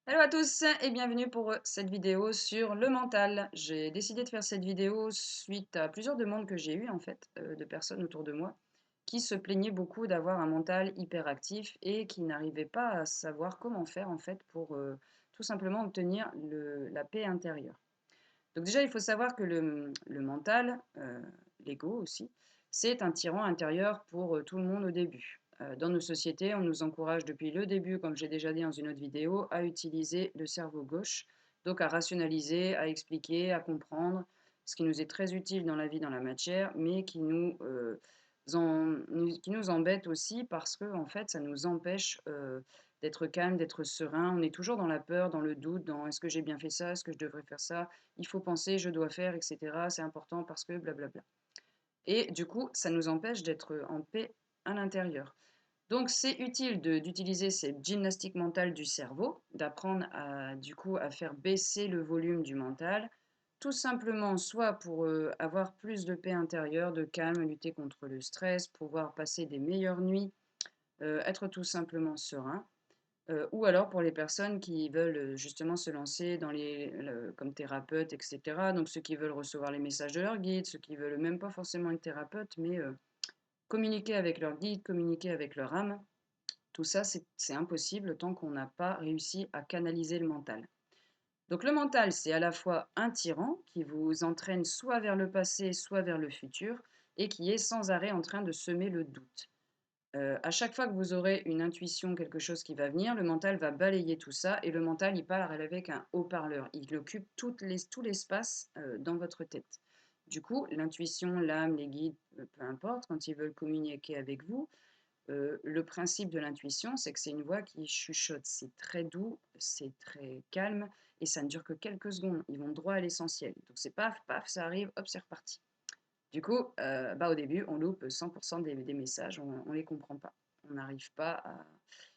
Hello à tous et bienvenue pour cette vidéo sur le mental. J'ai décidé de faire cette vidéo suite à plusieurs demandes que j'ai eues en fait de personnes autour de moi qui se plaignaient beaucoup d'avoir un mental hyperactif et qui n'arrivaient pas à savoir comment faire en fait pour tout simplement obtenir la paix intérieure. Donc déjà il faut savoir que le mental, l'ego aussi, c'est un tyran intérieur pour tout le monde au début. Dans nos sociétés, on nous encourage depuis le début, comme j'ai déjà dit dans une autre vidéo, à utiliser le cerveau gauche, donc à rationaliser, à expliquer, à comprendre, ce qui nous est très utile dans la vie, dans la matière, mais qui nous embête aussi parce que en fait, ça nous empêche d'être calme, d'être serein. On est toujours dans la peur, dans le doute, dans est-ce que j'ai bien fait ça, est-ce que je devrais faire ça, il faut penser, je dois faire, etc. C'est important parce que blablabla. Et du coup, ça nous empêche d'être en paix à l'intérieur. Donc, c'est utile d'utiliser ces gymnastiques mentales du cerveau, d'apprendre du coup, à faire baisser le volume du mental, tout simplement soit pour avoir plus de paix intérieure, de calme, lutter contre le stress, pouvoir passer des meilleures nuits, être tout simplement serein. Ou alors pour les personnes qui veulent, justement se lancer dans comme thérapeute et cetera, donc ceux qui veulent recevoir les messages de leur guide, ceux qui veulent même pas forcément être thérapeute, mais communiquer avec leur guide, communiquer avec leur âme, tout ça c'est impossible tant qu'on n'a pas réussi à canaliser le mental. Donc le mental, c'est à la fois un tyran qui vous entraîne soit vers le passé, soit vers le futur et qui est sans arrêt en train de semer le doute. À chaque fois que vous aurez une intuition, quelque chose qui va venir, le mental va balayer tout ça et le mental, il parle avec un haut-parleur. Il occupe tout l'espace dans votre tête. Du coup, l'intuition, l'âme, les guides, peu importe, quand ils veulent communiquer avec vous, le principe de l'intuition, c'est que c'est une voix qui chuchote. C'est très doux, c'est très calme et ça ne dure que quelques secondes. Ils vont droit à l'essentiel. Donc c'est paf, paf, ça arrive, hop, c'est reparti. Du coup, bah, au début, on loupe 100 des messages, on ne les comprend pas. On n'arrive pas à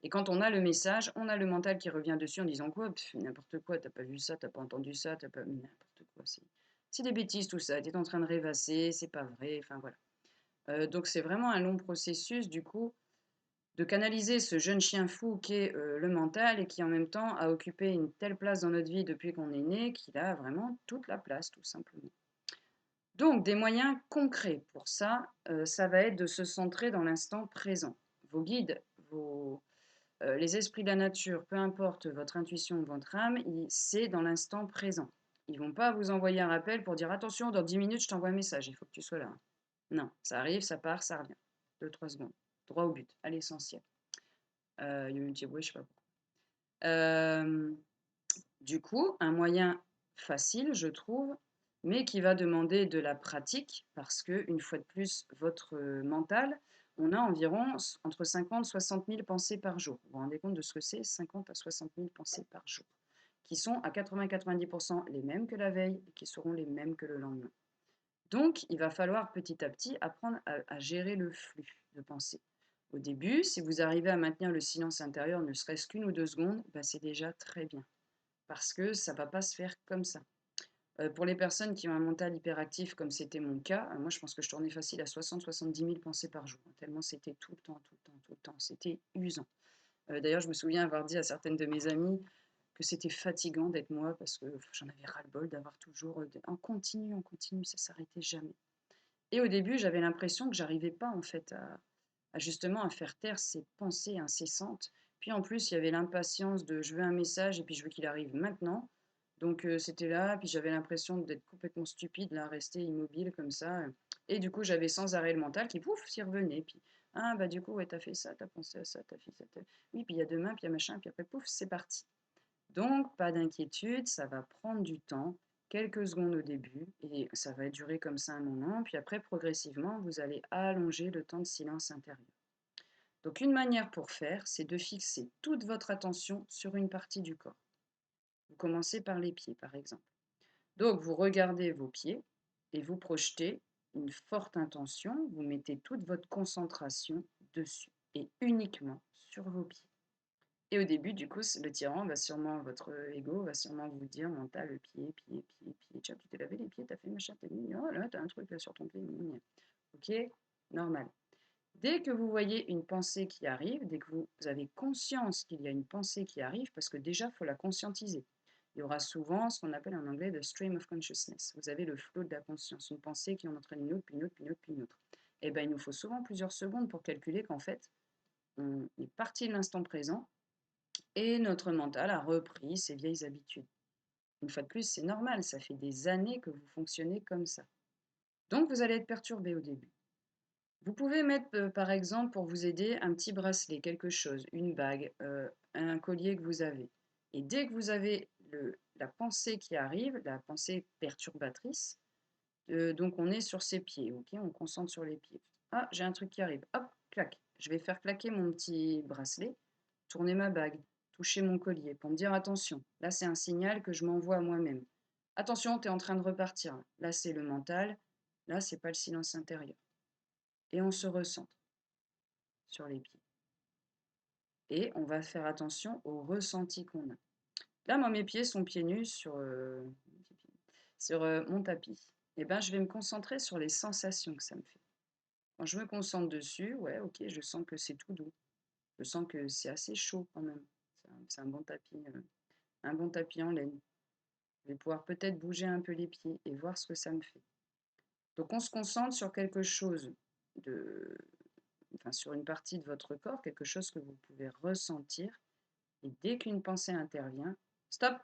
et quand on a le message, on a le mental qui revient dessus en disant quoi? N'importe quoi, t'as pas vu ça, t'as pas entendu ça, t'as pas n'importe quoi, c'est des bêtises tout ça, tu es en train de rêvasser, c'est pas vrai, enfin voilà. Donc c'est vraiment un long processus du coup, de canaliser ce jeune chien fou qu'est, le mental et qui en même temps a occupé une telle place dans notre vie depuis qu'on est né, qu'il a vraiment toute la place tout simplement. Donc, des moyens concrets pour ça, ça va être de se centrer dans l'instant présent. Vos guides, les esprits de la nature, peu importe votre intuition ou votre âme, c'est dans l'instant présent. Ils vont pas vous envoyer un rappel pour dire attention, dans 10 minutes, je t'envoie un message, il faut que tu sois là. Non, ça arrive, ça part, ça revient. 2, 3 secondes. Droit au but, à l'essentiel. Unity Way, je sais pas pourquoi. Du coup, un moyen facile, je trouve, mais qui va demander de la pratique, parce que une fois de plus, votre mental, on a environ entre 50 et 60 000 pensées par jour. Vous vous rendez compte de ce que c'est 50 à 60 000 pensées par jour, qui sont à 80-90% les mêmes que la veille et qui seront les mêmes que le lendemain. Donc, il va falloir petit à petit apprendre à gérer le flux de pensée. Au début, si vous arrivez à maintenir le silence intérieur ne serait-ce qu'1 ou 2 secondes, bah, c'est déjà très bien parce que ça ne va pas se faire comme ça. Pour les personnes qui ont un mental hyperactif, comme c'était mon cas, moi je pense que je tournais facile à 60-70 000 pensées par jour, hein, tellement c'était tout le temps, tout le temps, tout le temps. C'était usant. D'ailleurs, je me souviens avoir dit à certaines de mes amies que c'était fatigant d'être moi parce que j'en avais ras-le-bol d'avoir toujours en continu, ça s'arrêtait jamais. Et au début, j'avais l'impression que j'arrivais pas en fait justement à faire taire ces pensées incessantes. Puis en plus, il y avait l'impatience de je veux un message et puis je veux qu'il arrive maintenant. Donc c'était là, puis j'avais l'impression d'être complètement stupide, là, rester immobile comme ça. Et du coup, j'avais sans arrêt le mental qui, pouf, s'y revenait. Puis, ah, bah du coup, ouais, t'as fait ça, t'as pensé à ça, t'as fait ça. Oui, puis il y a demain, puis il y a machin, puis après, pouf, c'est parti. Donc, pas d'inquiétude, ça va prendre du temps, quelques secondes au début, et ça va durer comme ça un moment, puis après, progressivement, vous allez allonger le temps de silence intérieur. Donc, une manière pour faire, c'est de fixer toute votre attention sur une partie du corps. Vous commencez par les pieds, par exemple. Donc, vous regardez vos pieds et vous projetez une forte intention, vous mettez toute votre concentration dessus, et uniquement sur vos pieds. Et au début, du coup, le tyran va sûrement, votre ego va sûrement vous dire, mental, pied, pied, pied, pied, tiens, tu t'es lavé les pieds, t'as fait machin, t'as mis, oh là, t'as un truc là sur ton pied, ok, normal. Dès que vous voyez une pensée qui arrive, dès que vous avez conscience qu'il y a une pensée qui arrive, parce que déjà, il faut la conscientiser. Il y aura souvent ce qu'on appelle en anglais le stream of consciousness. Vous avez le flot de la conscience, une pensée qui en entraîne une autre, puis une autre, puis une autre, puis une autre. Et bien, il nous faut souvent plusieurs secondes pour calculer qu'en fait, on est parti de l'instant présent et notre mental a repris ses vieilles habitudes. Une fois de plus, c'est normal, ça fait des années que vous fonctionnez comme ça. Donc, vous allez être perturbé au début. Vous pouvez mettre, par exemple, pour vous aider, un petit bracelet, quelque chose, une bague, un collier que vous avez. Et dès que vous avez la pensée qui arrive, la pensée perturbatrice, donc on est sur ses pieds, ok? On concentre sur les pieds. Ah, j'ai un truc qui arrive. Hop, clac. Je vais faire claquer mon petit bracelet, tourner ma bague, toucher mon collier pour me dire attention. Là, c'est un signal que je m'envoie à moi-même. Attention, tu es en train de repartir. Là, c'est le mental. Là, c'est pas le silence intérieur. Et on se recentre sur les pieds. Et on va faire attention au ressenti qu'on a. Là, moi, mes pieds sont pieds nus sur mon tapis. Et ben, je vais me concentrer sur les sensations que ça me fait. Quand je me concentre dessus, ouais, ok, je sens que c'est tout doux. Je sens que c'est assez chaud quand même. C'est un bon tapis en laine. Je vais pouvoir peut-être bouger un peu les pieds et voir ce que ça me fait. Donc, on se concentre sur quelque chose de, enfin, sur une partie de votre corps, quelque chose que vous pouvez ressentir. Et dès qu'une pensée intervient, stop,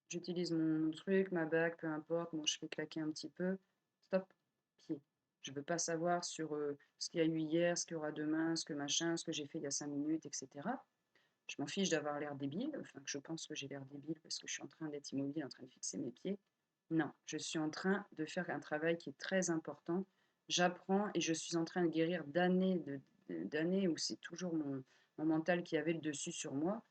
j'utilise mon truc, ma bague, peu importe, bon, je fais claquer un petit peu, stop, pied. Je ne veux pas savoir sur ce qu'il y a eu hier, ce qu'il y aura demain, ce que machin, ce que j'ai fait il y a 5 minutes, etc. Je m'en fiche d'avoir l'air débile, enfin que je pense que j'ai l'air débile parce que je suis en train d'être immobile, en train de fixer mes pieds. Non, je suis en train de faire un travail qui est très important. J'apprends et je suis en train de guérir d'années où c'est toujours mon mental qui avait le dessus sur moi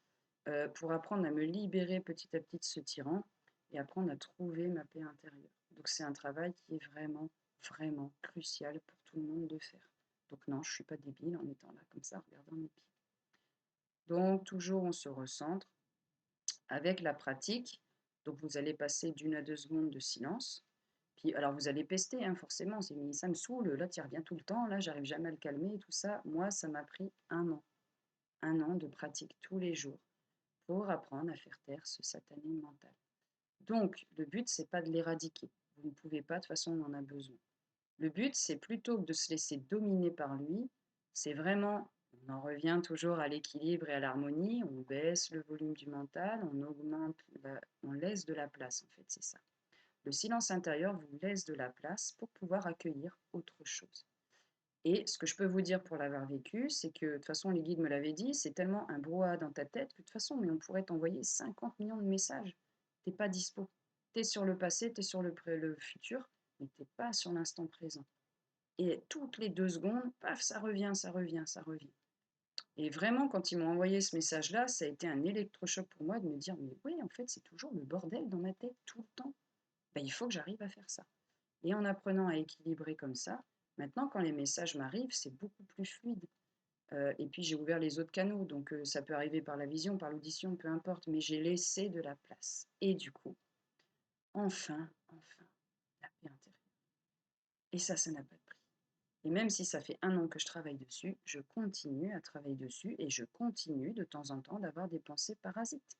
pour apprendre à me libérer petit à petit de ce tyran et apprendre à trouver ma paix intérieure. Donc c'est un travail qui est vraiment, vraiment crucial pour tout le monde de faire. Donc non, je ne suis pas débile en étant là comme ça, en regardant mes pieds. Donc toujours on se recentre avec la pratique. Donc vous allez passer d'1 à 2 secondes de silence. Puis alors vous allez pester, hein, forcément, ça me saoule, là tu reviens tout le temps, là j'arrive jamais à le calmer et tout ça. Moi, ça m'a pris 1 an de pratique tous les jours pour apprendre à faire taire ce satané mental. Donc, le but, c'est pas de l'éradiquer. Vous ne pouvez pas, de toute façon, on en a besoin. Le but, c'est plutôt que de se laisser dominer par lui, c'est vraiment, on en revient toujours à l'équilibre et à l'harmonie, on baisse le volume du mental, on augmente, on laisse de la place, en fait, c'est ça. Le silence intérieur vous laisse de la place pour pouvoir accueillir autre chose. Et ce que je peux vous dire pour l'avoir vécu, c'est que de toute façon, les guides me l'avaient dit, c'est tellement un brouhaha dans ta tête que de toute façon, mais on pourrait t'envoyer 50 millions de messages. T'es pas dispo. T'es sur le passé, t'es sur le futur, mais t'es pas sur l'instant présent. Et toutes les 2 secondes, paf, ça revient, ça revient, ça revient. Et vraiment, quand ils m'ont envoyé ce message-là, ça a été un électrochoc pour moi de me dire, mais oui, en fait, c'est toujours le bordel dans ma tête tout le temps. Ben, il faut que j'arrive à faire ça. Et en apprenant à équilibrer comme ça, maintenant, quand les messages m'arrivent, c'est beaucoup plus fluide. Et puis, j'ai ouvert les autres canaux, donc ça peut arriver par la vision, par l'audition, peu importe, mais j'ai laissé de la place. Et du coup, enfin, la paix intérieure. Et ça n'a pas de prix. Et même si ça fait 1 an que je travaille dessus, je continue à travailler dessus et je continue de temps en temps d'avoir des pensées parasites.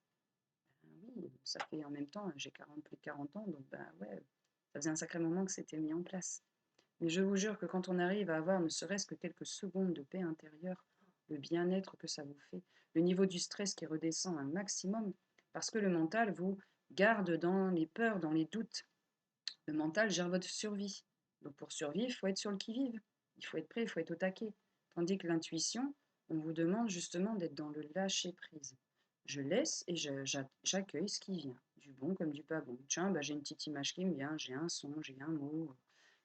Oui, ça fait en même temps, j'ai plus de 40 ans, donc bah ouais, ça faisait un sacré moment que c'était mis en place. Mais je vous jure que quand on arrive à avoir ne serait-ce que quelques secondes de paix intérieure, le bien-être que ça vous fait, le niveau du stress qui redescend un maximum, parce que le mental vous garde dans les peurs, dans les doutes. Le mental gère votre survie. Donc pour survivre, il faut être sur le qui-vive. Il faut être prêt, il faut être au taquet. Tandis que l'intuition, on vous demande justement d'être dans le lâcher-prise. Je laisse et j'accueille ce qui vient, du bon comme du pas bon. Tiens, bah, j'ai une petite image qui me vient, j'ai un son, j'ai un mot,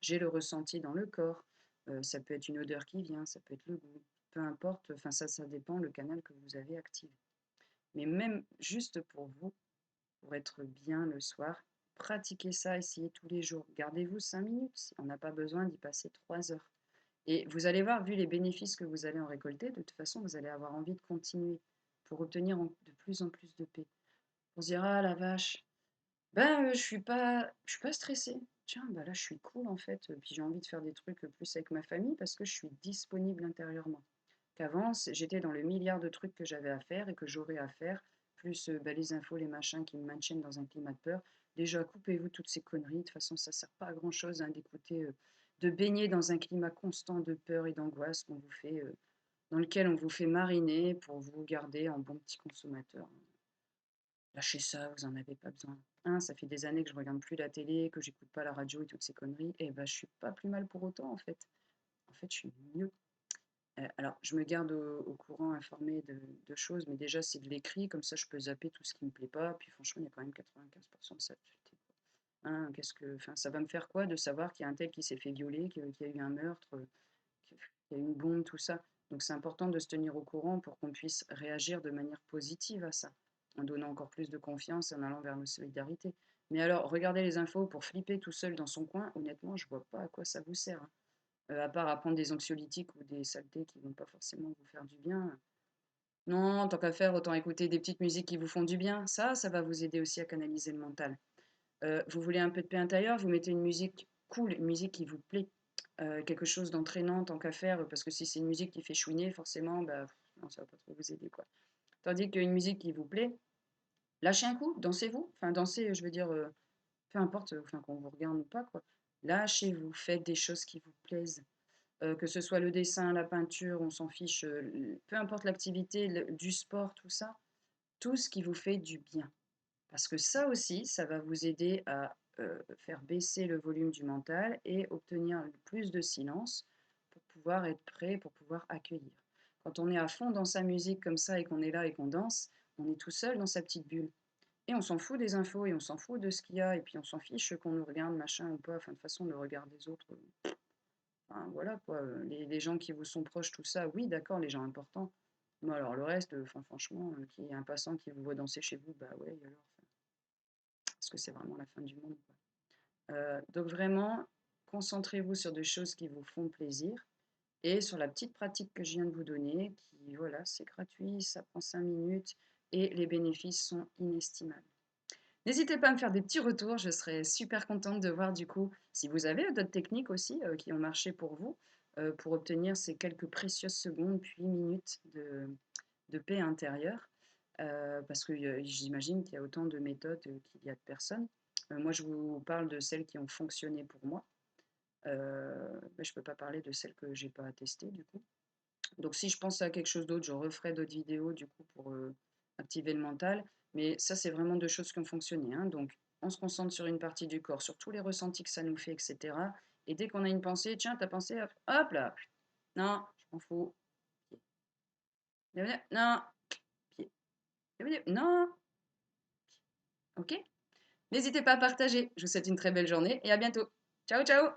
j'ai le ressenti dans le corps. Ça peut être une odeur qui vient, ça peut être le goût. Peu importe, enfin ça dépend le canal que vous avez activé. Mais même juste pour vous, pour être bien le soir, pratiquez ça, essayez tous les jours. Gardez-vous 5 minutes, on n'a pas besoin d'y passer 3 heures. Et vous allez voir, vu les bénéfices que vous allez en récolter, de toute façon, vous allez avoir envie de continuer pour obtenir de plus en plus de paix. On se dira, ah la vache, Ben, je suis pas stressée. Tiens, bah, là, je suis cool, en fait, puis j'ai envie de faire des trucs, plus avec ma famille parce que je suis disponible intérieurement. Qu'avant, j'étais dans le milliard de trucs que j'avais à faire et que j'aurais à faire, plus bah, les infos, les machins qui me maintiennent dans un climat de peur. Déjà, coupez-vous toutes ces conneries. De toute façon, ça sert pas à grand-chose hein, d'écouter, de baigner dans un climat constant de peur et d'angoisse dans lequel on vous fait mariner pour vous garder en bon petit consommateur. Lâchez ça, vous en avez pas besoin. Hein, ça fait des années que je regarde plus la télé, que j'écoute pas la radio et toutes ces conneries, et ben je suis pas plus mal pour autant en fait. En fait, je suis mieux. Alors, je me garde au courant, informé de choses, mais déjà, c'est de l'écrit, comme ça, je peux zapper tout ce qui me plaît pas. Puis franchement, il y a quand même 95% de saturation. Hein, enfin, ça va me faire quoi de savoir qu'il y a un tel qui s'est fait violer, qu'il y a eu un meurtre, qu'il y a eu une bombe, tout ça. Donc, c'est important de se tenir au courant pour qu'on puisse réagir de manière positive à ça, en donnant encore plus de confiance et en allant vers la solidarité. Mais alors, regarder les infos pour flipper tout seul dans son coin, honnêtement, je vois pas à quoi ça vous sert. Hein. À part à prendre des anxiolytiques ou des saletés qui vont pas forcément vous faire du bien. Non, tant qu'à faire, autant écouter des petites musiques qui vous font du bien. Ça va vous aider aussi à canaliser le mental. Vous voulez un peu de paix intérieure, vous mettez une musique cool, une musique qui vous plaît, quelque chose d'entraînant tant qu'à faire, parce que si c'est une musique qui fait chouiner, forcément, bah, non, ça va pas trop vous aider, quoi. Tandis qu'une musique qui vous plaît, lâchez un coup, dansez-vous. Enfin, dansez, je veux dire, peu importe, enfin, qu'on vous regarde ou pas, quoi. Lâchez-vous, faites des choses qui vous plaisent. Que ce soit le dessin, la peinture, on s'en fiche, peu importe l'activité, du sport, tout ça, tout ce qui vous fait du bien. Parce que ça aussi, ça va vous aider à faire baisser le volume du mental et obtenir plus de silence pour pouvoir être prêt, pour pouvoir accueillir. Quand on est à fond dans sa musique comme ça et qu'on est là et qu'on danse, on est tout seul dans sa petite bulle. Et on s'en fout des infos et on s'en fout de ce qu'il y a et puis on s'en fiche qu'on nous regarde machin ou pas. Enfin, de toute façon, le regard des autres, enfin, voilà quoi, les gens qui vous sont proches, tout ça, oui, d'accord, les gens importants. Mais alors le reste, enfin, franchement, qu'il y ait un passant qui vous voit danser chez vous, bah ouais, et alors, enfin, est-ce que c'est vraiment la fin du monde, quoi. Donc vraiment, concentrez-vous sur des choses qui vous font plaisir et sur la petite pratique que je viens de vous donner, qui, voilà, c'est gratuit, ça prend 5 minutes et les bénéfices sont inestimables. N'hésitez pas à me faire des petits retours, je serais super contente de voir du coup si vous avez d'autres techniques aussi qui ont marché pour vous, pour obtenir ces quelques précieuses secondes puis minutes de paix intérieure, parce que j'imagine qu'il y a autant de méthodes qu'il y a de personnes. Moi, je vous parle de celles qui ont fonctionné pour moi, mais je ne peux pas parler de celles que j'ai pas testées du coup. Donc si je pense à quelque chose d'autre, je referai d'autres vidéos du coup pour activer le mental. Mais ça, c'est vraiment deux choses qui ont fonctionné. Hein. Donc on se concentre sur une partie du corps, sur tous les ressentis que ça nous fait, etc. Et dès qu'on a une pensée, tiens, t'as pensé, hop, hop là, non, je m'en fous. Non, pied. Non, ok. N'hésitez pas à partager. Je vous souhaite une très belle journée et à bientôt. Ciao, ciao.